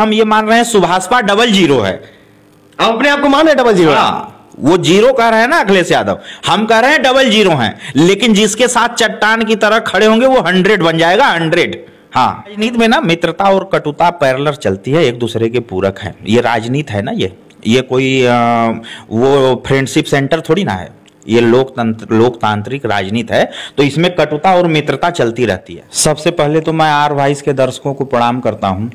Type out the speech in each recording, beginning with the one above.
हम ये मान रहे हैं सुभाषपा डबल जीरो है। आप अपने आप को मान रहे डबल जीरो? वो जीरो कह रहे हैं ना अखिलेश यादव, हम कह रहे हैं डबल जीरो हैं, लेकिन जिसके साथ चट्टान की तरह खड़े होंगे वो 100 बन जाएगा, 100। हाँ, राजनीति में ना मित्रता और कटुता पैरेलल चलती है, एक दूसरे के पूरक है। ये राजनीति है ना, ये कोई वो फ्रेंडशिप सेंटर थोड़ी ना है, ये लोकतांत्रिक राजनीति है, तो इसमें कटुता और मित्रता चलती रहती है। सबसे पहले तो मैं आर वाइस के दर्शकों को प्रणाम करता हूं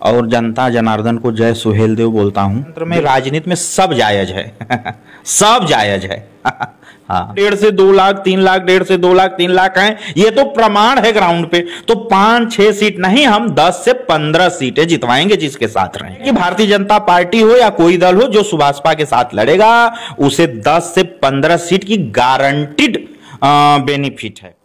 और जनता जनार्दन को जय सुहेल देव बोलता हूं। में राजनीति में सब जायज है सब जायज है। हाँ, 1.5 से 2 लाख 3 लाख, 1.5 से 2 लाख 3 लाख हैं, ये तो प्रमाण है ग्राउंड पे। तो 5-6 सीट नहीं, हम 10 से 15 सीटें जितवाएंगे जिसके साथ रहेंगे। भारतीय जनता पार्टी हो या कोई दल हो जो सुभाषपा के साथ लड़ेगा, उसे 10 से 15 सीट की गारंटीड बेनिफिट है।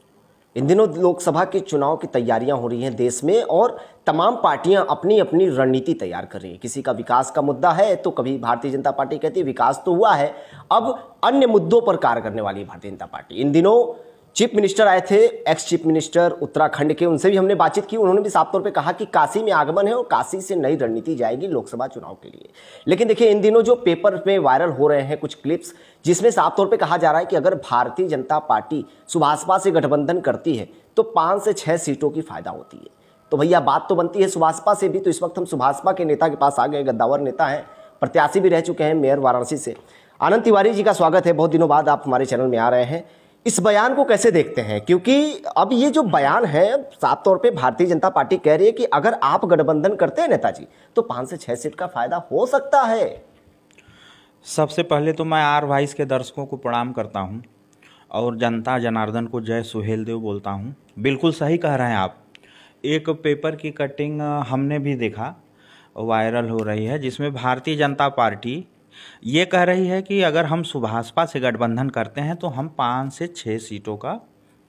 इन दिनों लोकसभा के चुनाव की तैयारियां हो रही हैं देश में, और तमाम पार्टियां अपनी अपनी रणनीति तैयार कर रही हैं। किसी का विकास का मुद्दा है तो कभी भारतीय जनता पार्टी कहती है विकास तो हुआ है, अब अन्य मुद्दों पर कार्य करने वाली है भारतीय जनता पार्टी। इन दिनों चीफ मिनिस्टर आए थे, एक्स चीफ मिनिस्टर उत्तराखंड के, उनसे भी हमने बातचीत की। उन्होंने भी साफ तौर पे कहा कि काशी में आगमन है और काशी से नई रणनीति जाएगी लोकसभा चुनाव के लिए। लेकिन देखिए, इन दिनों जो पेपर पे वायरल हो रहे हैं कुछ क्लिप्स, जिसमें साफ तौर पे कहा जा रहा है कि अगर भारतीय जनता पार्टी सुभाषपा से गठबंधन करती है तो 5 से 6 सीटों की फायदा होती है। तो भैया बात तो बनती है सुभाषपा से भी। तो इस वक्त हम सुभाषपा के नेता के पास आ गए, गद्दावर नेता हैं, प्रत्याशी भी रह चुके हैं मेयर वाराणसी से। आनंद तिवारी जी का स्वागत है, बहुत दिनों बाद आप हमारे चैनल में आ रहे हैं। इस बयान को कैसे देखते हैं, क्योंकि अब ये जो बयान है साफ तौर पे भारतीय जनता पार्टी कह रही है कि अगर आप गठबंधन करते हैं नेताजी तो 5 से 6 सीट का फायदा हो सकता है। सबसे पहले तो मैं आर वाइस के दर्शकों को प्रणाम करता हूं और जनता जनार्दन को जय सुहेल देव बोलता हूं। बिल्कुल सही कह रहे हैं आप। एक पेपर की कटिंग हमने भी देखा, वायरल हो रही है, जिसमें भारतीय जनता पार्टी ये कह रही है कि अगर हम सुभाषपा से गठबंधन करते हैं तो हम 5 से 6 सीटों का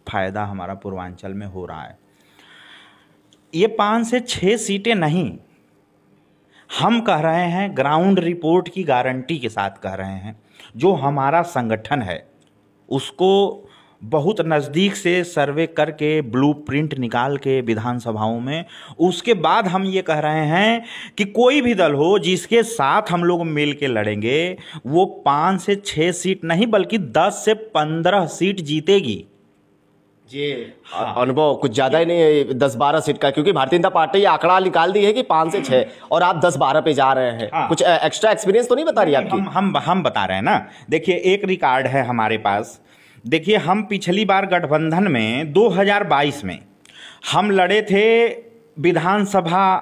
फायदा हमारा पूर्वांचल में हो रहा है। ये 5 से 6 सीटें नहीं, हम कह रहे हैं ग्राउंड रिपोर्ट की गारंटी के साथ कह रहे हैं। जो हमारा संगठन है उसको बहुत नज़दीक से सर्वे करके ब्लूप्रिंट निकाल के विधानसभाओं में, उसके बाद हम ये कह रहे हैं कि कोई भी दल हो जिसके साथ हम लोग मिल के लड़ेंगे वो 5 से 6 सीट नहीं बल्कि 10 से 15 सीट जीतेगी। जी अनुभव कुछ ज्यादा ही नहीं है 10-12 सीट का, क्योंकि भारतीय जनता पार्टी आंकड़ा निकाल दी है कि 5 से 6 और आप 10-12 पे जा रहे हैं। कुछ एक्स्ट्रा एक्सपीरियंस तो नहीं बता रही आपकी? हम बता रहे हैं ना। देखिए, एक रिकॉर्ड है हमारे पास। देखिए, हम पिछली बार गठबंधन में 2022 में हम लड़े थे विधानसभा,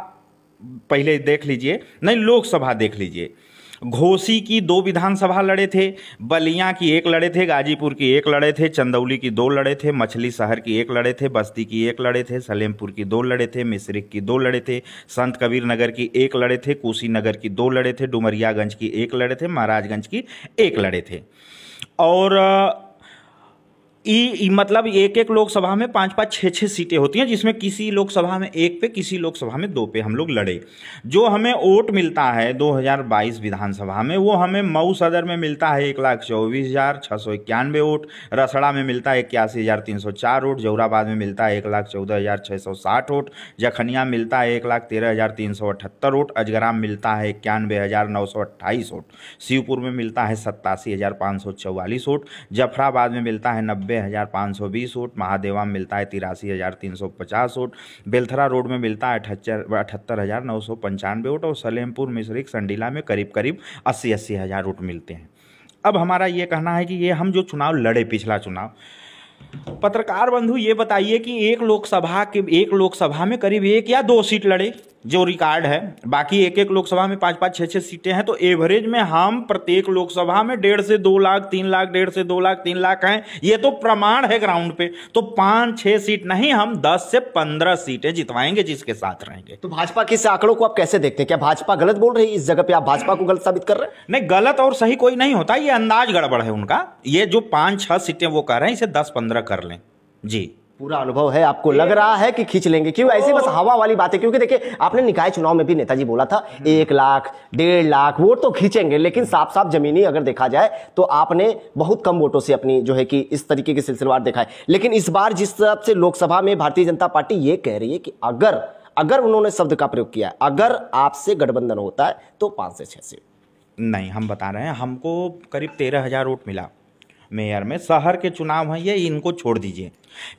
पहले देख लीजिए, नहीं लोकसभा देख लीजिए। घोसी की 2 विधानसभा लड़े थे, बलिया की 1 लड़े थे, गाजीपुर की 1 लड़े थे, चंदौली की 2 लड़े थे, मछली शहर की 1 लड़े थे, बस्ती की 1 लड़े थे, सलेमपुर की 2 लड़े थे, मिश्रिक की 2 लड़े थे, संत कबीर नगर की 1 लड़े थे, कुशीनगर की 2 लड़े थे, डुमरियागंज की 1 लड़े थे, महाराजगंज की 1 लड़े थे। और मतलब एक लोकसभा में 5-5, 6-6 सीटें होती हैं, जिसमें किसी लोकसभा में 1 पे, किसी लोकसभा में 2 पे हम लोग लड़े। जो हमें वोट मिलता है 2022 विधानसभा में, वो हमें मऊ सदर में मिलता है 1,24,691 वोट, रसड़ा में मिलता है 81,304 वोट, जौराबाद में मिलता है 1,14,660 वोट, जखनिया मिलता है 1,13,378 वोट, अजगरा मिलता है 91,928 वोट, शिवपुर में मिलता है 87,544 वोट, जफराबाद में मिलता है 90,520 वोट, महादेवा में मिलता है 83,350 वोट, बेलथरा रोड में मिलता है 78,995 वोट और सलेमपुर मिश्रिक संडीला में करीब करीब 80 हज़ार वोट मिलते हैं। अब हमारा ये कहना है कि ये हम जो चुनाव लड़े, पिछला चुनाव, पत्रकार बंधु ये बताइए कि एक लोकसभा में करीब 1 या 2 सीट लड़े, जो रिकॉर्ड है, बाकी एक लोकसभा में 5-5, 6-6 सीटें हैं, तो एवरेज में हम प्रत्येक लोकसभा में 1.5 से 2 लाख 3 लाख, 1.5 से 2 लाख 3 लाख हैं। ये तो प्रमाण है ग्राउंड पे। तो 5-6 सीट नहीं, हम 10 से 15 सीटें जितवाएंगे जिसके साथ रहेंगे। तो भाजपा के इस आंकड़ों को आप कैसे देखते हैं? क्या भाजपा गलत बोल रही है इस जगह पे? आप भाजपा को गलत साबित कर रहे हैं? नहीं, गलत और सही कोई नहीं होता, ये अंदाज गड़बड़ है उनका। ये जो 5-6 सीटें वो कह रहे हैं, इसे 10-15 कर लें जी। पूरा अनुभव है, आपको लग रहा है कि खींच लेंगे? क्यों ऐसी बस हवा वाली बातें? क्योंकि देखिए, आपने निकाय चुनाव में भी नेताजी बोला था 1 लाख 1.5 लाख वोट तो खींचेंगे, लेकिन साफ साफ जमीनी अगर देखा जाए तो आपने बहुत कम वोटों से अपनी जो है कि इस तरीके की सिलसिलेवार देखा है। लेकिन इस बार जिस तरह से लोकसभा में भारतीय जनता पार्टी ये कह रही है कि अगर अगर उन्होंने शब्द का प्रयोग किया, अगर आपसे गठबंधन होता है तो 5 से 6 सीट। नहीं, हम बता रहे हैं, हमको करीब 13,000 वोट मिला मेयर में। शहर के चुनाव हैं ये, इनको छोड़ दीजिए,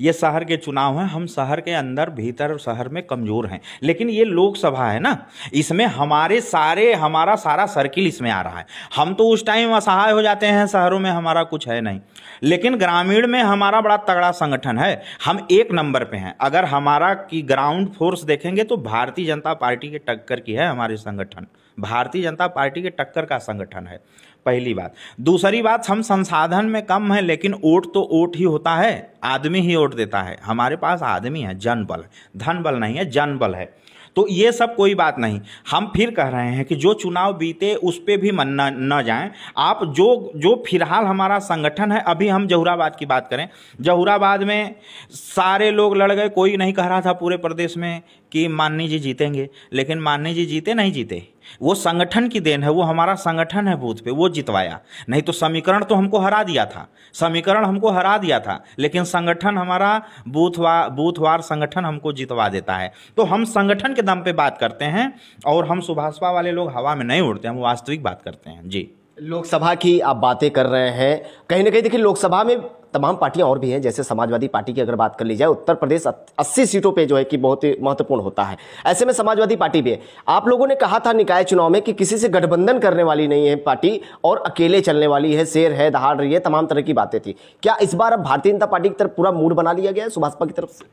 ये शहर के चुनाव हैं। हम शहर के अंदर भीतर शहर में कमज़ोर हैं, लेकिन ये लोकसभा है ना, इसमें हमारा सारा सर्किल इसमें आ रहा है। हम तो उस टाइम असहाय हो जाते हैं, शहरों में हमारा कुछ है नहीं, लेकिन ग्रामीण में हमारा बड़ा तगड़ा संगठन है, हम 1 नंबर पे हैं। अगर हमारा की ग्राउंड फोर्स देखेंगे तो भारतीय जनता पार्टी के टक्कर की है हमारे संगठन, भारतीय जनता पार्टी के टक्कर का संगठन है, पहली बात। दूसरी बात, हम संसाधन में कम है, लेकिन वोट तो वोट ही होता है, आदमी ही वोट देता है। हमारे पास आदमी है, जनबल है, धन बल नहीं है, जनबल है। तो ये सब कोई बात नहीं। हम फिर कह रहे हैं कि जो चुनाव बीते उस पर भी मन न जाएं आप। जो फिलहाल हमारा संगठन है, अभी हम जहुराबाद की बात करें, जहुराबाद में सारे लोग लड़ गए, कोई नहीं कह रहा था पूरे प्रदेश में कि माननी जी जीतेंगे, लेकिन माननी जी जीते नहीं जीते, वो संगठन की देन है, वो हमारा संगठन है बूथ पे, वो जितवाया। नहीं तो समीकरण तो हमको हरा दिया था, समीकरण हमको हरा दिया था, लेकिन संगठन हमारा बूथवार संगठन हमको जितवा देता है। तो हम संगठन के दम पे बात करते हैं, और हम सुभाषपा वाले लोग हवा में नहीं उड़ते, हम वास्तविक बात करते हैं जी। लोकसभा की आप बातें कर रहे हैं, कहीं ना कहीं देखिए लोकसभा में तमाम पार्टियां और भी हैं, जैसे समाजवादी पार्टी की अगर बात कर ली जाए, उत्तर प्रदेश 80 सीटों पे जो है कि बहुत ही महत्वपूर्ण होता है। ऐसे में समाजवादी पार्टी भी है। आप लोगों ने कहा था निकाय चुनाव में कि किसी से गठबंधन करने वाली नहीं है पार्टी, और अकेले चलने वाली है, शेर है, दहाड़ रही है, तमाम तरह की बातें थी। क्या इस बार अब भारतीय जनता पार्टी की तरफ पूरा मूड बना लिया गया है सुभाषपा की तरफ से?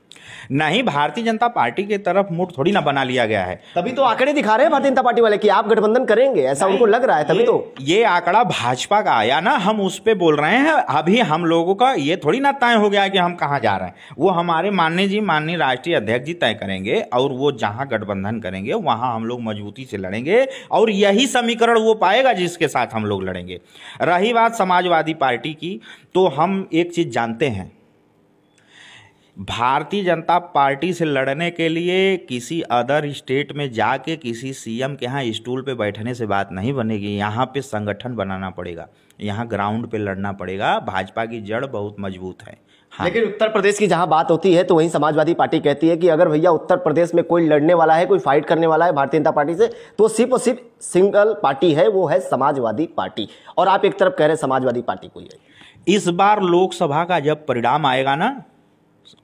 नहीं, भारतीय जनता पार्टी की तरफ मूड थोड़ी ना बना लिया गया है। तभी तो आंकड़े दिखा रहे हैं भारतीय जनता पार्टी वाले कि आप गठबंधन करेंगे, ऐसा उनको लग रहा है, तभी तो ये आंकड़ा भाजपा का आया ना, हम उस पे बोल रहे हैं। अभी हम लोगों का ये थोड़ी ना तय हो गया कि हम कहां जा रहे हैं, वो हमारे माननीय राष्ट्रीय अध्यक्ष जी तय करेंगे, और वो जहां गठबंधन करेंगे वहां हम लोग मजबूती से लड़ेंगे, और यही समीकरण वो पाएगा जिसके साथ हम लोग लड़ेंगे। रही बात समाजवादी पार्टी की, तो हम एक चीज जानते हैं, भारतीय जनता पार्टी से लड़ने के लिए किसी अदर स्टेट में जाके किसी सीएम के यहाँ स्टूल पे बैठने से बात नहीं बनेगी। यहाँ पे संगठन बनाना पड़ेगा, यहाँ ग्राउंड पे लड़ना पड़ेगा। भाजपा की जड़ बहुत मजबूत है। हाँ। लेकिन उत्तर प्रदेश की जहां बात होती है तो वहीं समाजवादी पार्टी कहती है कि अगर भैया उत्तर प्रदेश में कोई लड़ने वाला है, कोई फाइट करने वाला है भारतीय जनता पार्टी से, तो सिर्फ और सिर्फ सिंगल पार्टी है, वो है समाजवादी पार्टी। और आप एक तरफ कह रहे हैं समाजवादी पार्टी कोई है। इस बार लोकसभा का जब परिणाम आएगा ना,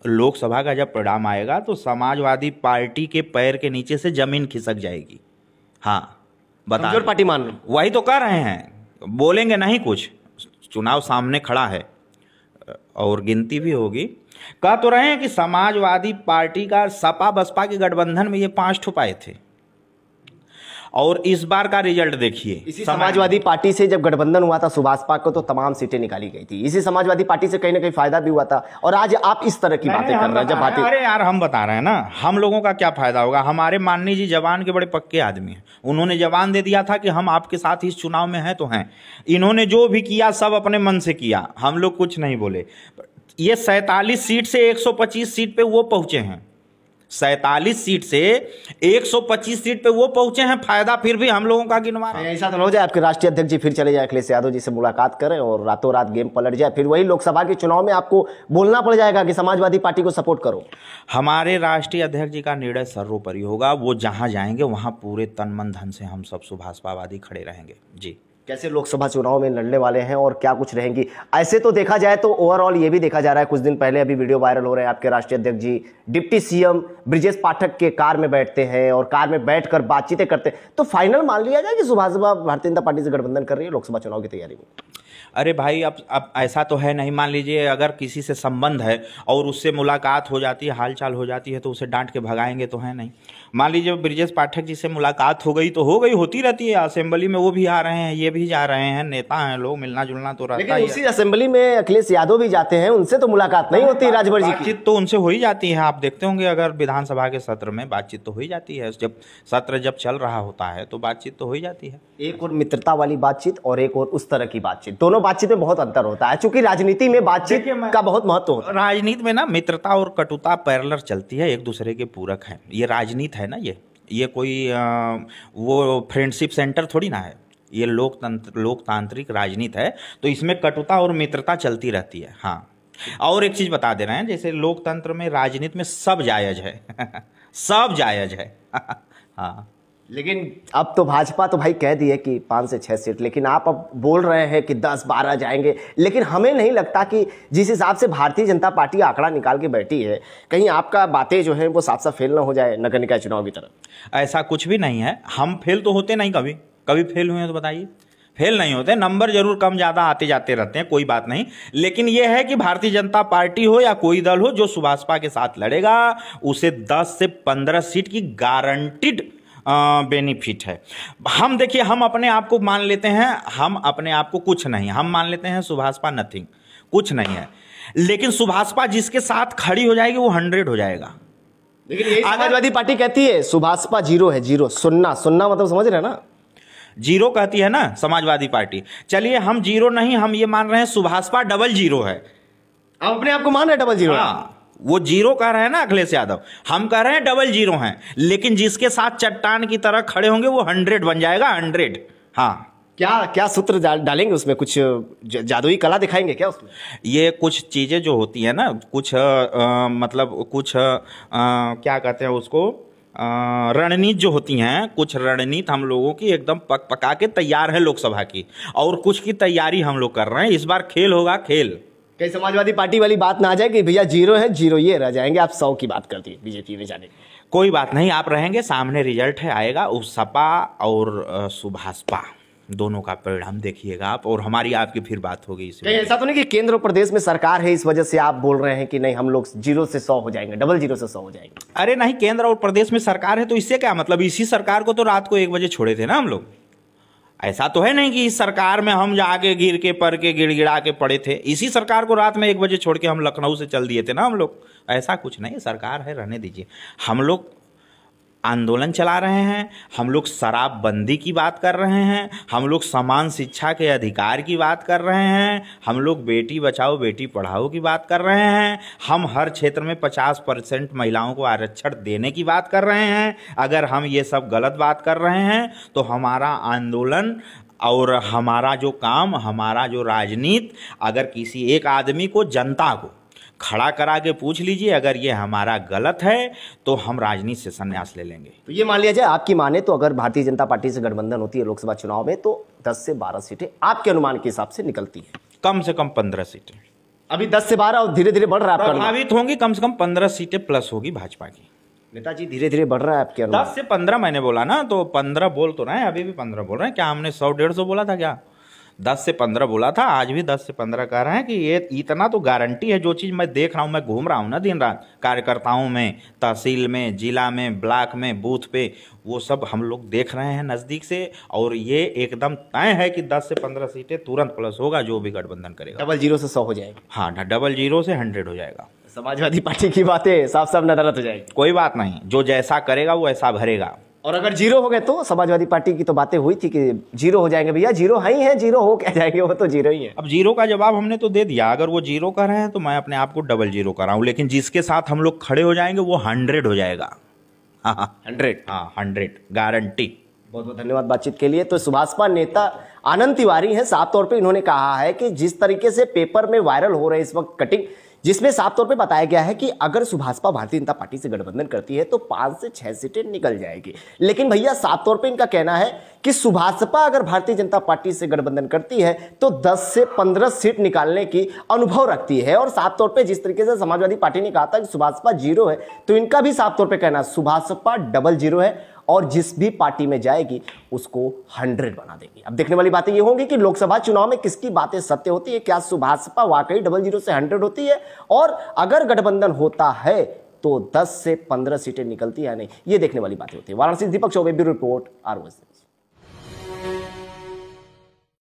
लोकसभा का जब परिणाम आएगा तो समाजवादी पार्टी के पैर के नीचे से जमीन खिसक जाएगी। हाँ, बता, कमजोर पार्टी मान रहे, वही तो कर रहे हैं, बोलेंगे नहीं कुछ, चुनाव सामने खड़ा है और गिनती भी होगी। कह तो रहे हैं कि समाजवादी पार्टी का सपा बसपा के गठबंधन में ये 5 ठो पाए थे, और इस बार का रिजल्ट देखिए। इसी समाजवादी पार्टी से जब गठबंधन हुआ था सुभाषपा को, तो तमाम सीटें निकाली गई थी। इसी समाजवादी पार्टी से कहीं ना कहीं फायदा भी हुआ था, और आज आप इस तरह की बातें कर रहे हैं। जब बातें, अरे यार, हम बता रहे हैं ना, हम लोगों का क्या फायदा होगा। हमारे माननीय जी जवान के बड़े पक्के आदमी हैं, उन्होंने जवान दे दिया था कि हम आपके साथ इस चुनाव में हैं तो हैं। इन्होंने जो भी किया सब अपने मन से किया, हम लोग कुछ नहीं बोले। ये 47 सीट से 125 सीट पे वो पहुंचे हैं, 47 सीट से 125 सीट पे वो पहुंचे हैं। फायदा फिर भी हम लोगों का गिनवा रहे हैं। ऐसा तो हो जाए आपके राष्ट्रीय अध्यक्ष जी फिर चले जाए अखिलेश यादव जी से मुलाकात करें और रातों रात गेम पलट जाए, फिर वही लोकसभा के चुनाव में आपको बोलना पड़ जाएगा कि समाजवादी पार्टी को सपोर्ट करो। हमारे राष्ट्रीय अध्यक्ष जी का निर्णय सर्वोपरि होगा, वो जहां जाएंगे वहां पूरे तन मन धन से हम सब सुभाषपावादी खड़े रहेंगे जी। कैसे लोकसभा चुनाव में लड़ने वाले हैं और क्या कुछ रहेंगी, ऐसे तो देखा जाए तो ओवरऑल ये भी देखा जा रहा है, कुछ दिन पहले अभी वीडियो वायरल हो रहे हैं, आपके राष्ट्रीय अध्यक्ष जी डिप्टी सीएम ब्रिजेश पाठक के कार में बैठते हैं और कार में बैठकर बातचीतें करते हैं। तो फाइनल मान लिया जाए कि सुभाषपा भारतीय जनता पार्टी से गठबंधन कर रही है लोकसभा चुनाव की तैयारी में? अरे भाई, अब ऐसा तो है नहीं। मान लीजिए अगर किसी से संबंध है और उससे मुलाकात हो जाती है, हालचाल हो जाती है, तो उसे डांट के भगाएंगे तो है नहीं। मान लीजिए ब्रिजेश पाठक जी से मुलाकात हो गई तो हो गई, होती रहती है। असेंबली में वो भी आ रहे हैं, ये भी जा रहे हैं, नेता हैं लोग, मिलना जुलना तो रहता है। उसी असेंबली में अखिलेश यादव भी जाते हैं, उनसे तो मुलाकात नहीं होती राजभर जी की? बातचीत तो उनसे हो ही जाती है। आप देखते होंगे अगर विधानसभा के सत्र में बातचीत तो हो ही जाती है। जब सत्र चल रहा होता है तो बातचीत तो हो ही जाती है। एक और मित्रता वाली बातचीत और एक और उस तरह की बातचीत, दोनों बातचीत में बहुत अंतर होता है, क्योंकि राजनीति में बातचीत का बहुत महत्व होता है। राजनीति में ना मित्रता और कटुता पैरेलल चलती है, एक दूसरे के पूरक है। ये राजनीति है ना, ये कोई वो फ्रेंडशिप सेंटर थोड़ी ना है, ये लोकतांत्रिक राजनीति है। तो इसमें कटुता और मित्रता चलती रहती है। हाँ, और एक चीज बता दे रहे हैं, जैसे लोकतंत्र में राजनीति में सब जायज है सब जायज है। हाँ, लेकिन अब तो भाजपा तो भाई कह दी है कि 5 से 6 सीट, लेकिन आप अब बोल रहे हैं कि 10-12 जाएंगे, लेकिन हमें नहीं लगता कि जिस हिसाब से भारतीय जनता पार्टी आंकड़ा निकाल के बैठी है, कहीं आपका बातें जो है वो साफ साफ फेल ना हो जाए नगर निकाय चुनाव की तरफ। ऐसा कुछ भी नहीं है, हम फेल तो होते नहीं, कभी कभी फेल हुए हैं तो बताइए। फेल नहीं होते, नंबर जरूर कम ज़्यादा आते जाते रहते हैं, कोई बात नहीं। लेकिन यह है कि भारतीय जनता पार्टी हो या कोई दल हो जो सुभाषपा के साथ लड़ेगा, उसे 10 से 15 सीट की गारंटीड बेनिफिट है। हम देखिए, हम अपने आप को मान लेते हैं, हम अपने आप को कुछ नहीं, हम मान लेते हैं सुभाषपा नथिंग, कुछ नहीं है। लेकिन सुभाषपा जिसके साथ खड़ी हो जाएगी वो 100 हो जाएगा। लेकिन यही समाजवादी पार्टी कहती है सुभाषपा 0 है, 0 सुन्ना, सुन्ना मतलब समझ रहे हैं ना, 0 कहती है ना समाजवादी पार्टी। चलिए हम 0 नहीं, हम ये मान रहे हैं सुभाषपा 00 है। आप अपने आप को मान रहे हैं 00? हाँ, वो 0 कह रहे हैं ना अखिलेश यादव, हम कह रहे हैं 00 हैं। लेकिन जिसके साथ चट्टान की तरह खड़े होंगे वो 100 बन जाएगा, 100। हाँ, क्या सूत्र डालेंगे उसमें, कुछ जादुई कला दिखाएंगे क्या उसमें? ये कुछ चीजें जो होती है ना, कुछ मतलब कुछ क्या कहते हैं उसको, रणनीति जो होती हैं, कुछ रणनीति हम लोगों की एकदम पका के तैयार है लोकसभा की, और कुछ की तैयारी हम लोग कर रहे हैं। इस बार खेल होगा, खेल। कहीं समाजवादी पार्टी वाली बात ना आ जाए कि भैया 0 है, 0 ये रह जाएंगे, आप 100 की बात करती है बीजेपी में जाने। कोई बात नहीं, आप रहेंगे, सामने रिजल्ट है आएगा, उस सपा और सुभाषपा दोनों का परिणाम देखिएगा आप, और हमारी आपकी फिर बात होगी। कहीं ऐसा तो नहीं कि केंद्र और प्रदेश में सरकार है इस वजह से आप बोल रहे हैं कि नहीं हम लोग 0 से 100 हो जाएंगे, 00 से 100 हो जाएंगे? अरे नहीं, केंद्र और प्रदेश में सरकार है तो इससे क्या मतलब, इसी सरकार को तो रात को 1 बजे छोड़े थे ना हम लोग। ऐसा तो है नहीं कि इस सरकार में हम जाके गिर के पड़ के गिड़गिड़ा के पड़े थे। इसी सरकार को रात में 1 बजे छोड़ के हम लखनऊ से चल दिए थे ना हम लोग। ऐसा कुछ नहीं, सरकार है, रहने दीजिए। हम लोग आंदोलन चला रहे हैं, हम लोग शराबबंदी की बात कर रहे हैं, हम लोग समान शिक्षा के अधिकार की बात कर रहे हैं, हम लोग बेटी बचाओ बेटी पढ़ाओ की बात कर रहे हैं, हम हर क्षेत्र में 50% महिलाओं को आरक्षण देने की बात कर रहे हैं। अगर हम ये सब गलत बात कर रहे हैं तो हमारा आंदोलन और हमारा जो काम, हमारा जो राजनीति, अगर किसी एक आदमी को, जनता को खड़ा करा के पूछ लीजिए, अगर ये हमारा गलत है तो हम राजनीति से संन्यास ले लेंगे। तो ये मान लिया जाए, आपकी माने तो अगर भारतीय जनता पार्टी से गठबंधन होती है लोकसभा चुनाव में तो 10 से 12 सीटें आपके अनुमान के हिसाब से निकलती है? कम से कम 15 सीटें। अभी 10 से 12 और धीरे धीरे बढ़ रहा है, प्रभावित होंगी, कम से कम 15 सीटें प्लस होगी भाजपा की। नेताजी धीरे धीरे बढ़ रहा है आपके अनुमान? 10 से 15 मैंने बोला ना, तो 15 बोल तो रहे हैं, अभी भी 15 बोल रहे हैं। क्या हमने 100-150 बोला था क्या? 10 से 15 बोला था, आज भी 10 से 15 कह रहे हैं कि ये इतना तो गारंटी है। जो चीज़ मैं देख रहा हूँ, मैं घूम रहा हूँ ना दिन रात कार्यकर्ताओं में, तहसील में, जिला में, ब्लॉक में, बूथ पे, वो सब हम लोग देख रहे हैं नज़दीक से, और ये एकदम तय है कि 10 से 15 सीटें तुरंत प्लस होगा जो भी गठबंधन करेगा। 00 से 100 हो जाएगा? हाँ, 00 से 100 हो जाएगा। समाजवादी पार्टी की बातें साफ साफ नदारत हो जाएगी। कोई बात नहीं, जो जैसा करेगा वो ऐसा भरेगा। और अगर 0 हो गए तो समाजवादी पार्टी की तो बातें हुई थी कि 0 हो जाएंगे, भैया 0 ही है, 0 हो क्या जाएंगे, वो तो 0 ही है। अब 0 का जवाब हमने तो दे दिया। अगर वो 0 कर रहे हैं तो मैं अपने आप को 00 कर रहा हूँ, लेकिन जिसके साथ हम लोग खड़े हो जाएंगे वो 100 हो जाएगा। हाँ, 100? हाँ, 100 गारंटी। बहुत बहुत धन्यवाद बातचीत के लिए। तो सुभाषपा नेता आनंद तिवारी हैं, साफ तौर पे इन्होंने कहा है कि जिस तरीके से पेपर में वायरल हो रहे इस वक्त कटिंग, जिसमें साफ तौर पे बताया गया है कि अगर सुभाषपा भारतीय जनता पार्टी से गठबंधन करती है तो 5 से 6 सीटें निकल जाएगी। लेकिन भैया साफ तौर पे इनका कहना है कि सुभाषपा अगर भारतीय जनता पार्टी से गठबंधन करती है तो 10 से 15 सीट निकालने की अनुभव रखती है। और साफ तौर पे जिस तरीके से समाजवादी पार्टी ने कहा था कि सुभाषपा 0 है, तो इनका भी साफ तौर पे कहना सुभाषपा 00 है, और जिस भी पार्टी में जाएगी उसको 100 बना देगी। अब देखने वाली बातें ये होंगी कि लोकसभा चुनाव में किसकी बातें सत्य होती है, क्या सुभाषपा वाकई 00 से 100 होती है, और अगर गठबंधन होता है तो 10 से 15 सीटें निकलती है या नहीं, ये देखने वाली बातें होती है। वाराणसी दीपक चौबे, ब्यूरो रिपोर्ट, ROS।